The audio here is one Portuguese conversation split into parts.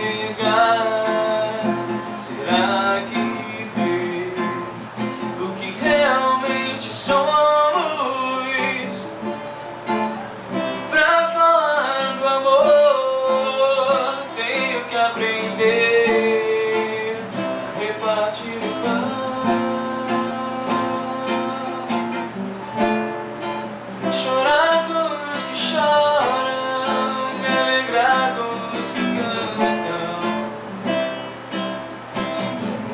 enxergar? Será que vê o que realmente somos? Pra falar do amor, tenho que aprender a repartir o pão. Chorar com os que choram, me alegrar com os que cantam.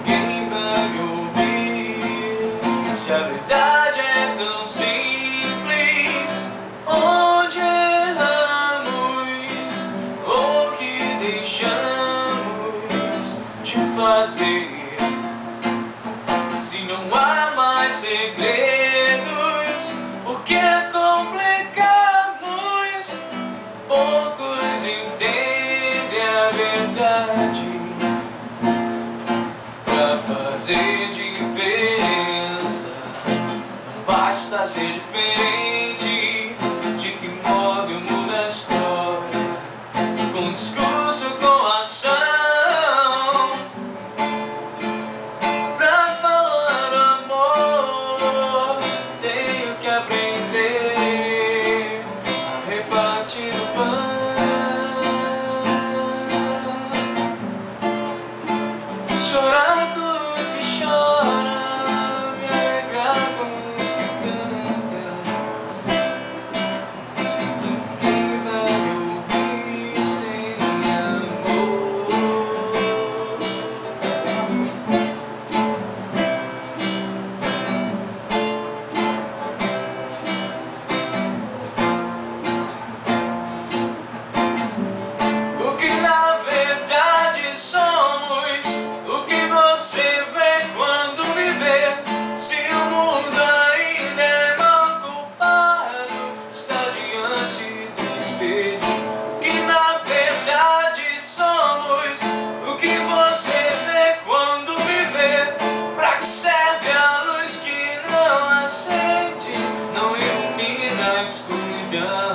Ninguém vai me ouvir, se a verdade é tão simples. Onde erramos ou que deixamos de fazer? Se não há mais segredos, por que complicarmos? Poucos entendem a verdade. Pra fazer diferença, não basta ser diferente. De que modo muda a história? Com discurso, com ação. Pra falar do amor, tenho que aprender a repartir o pão. Chorar com os que choram, me alegrar com os que cantam. Sinto ninguém vai me ouvir sem amor. O que na verdade somos, o que você vê quando me vê. Se o mundo ainda é mal culpado, está diante do espelho. O que na verdade somos, o que você vê quando me vê. Pra que serve a luz que não acende, não ilumina a escuridão?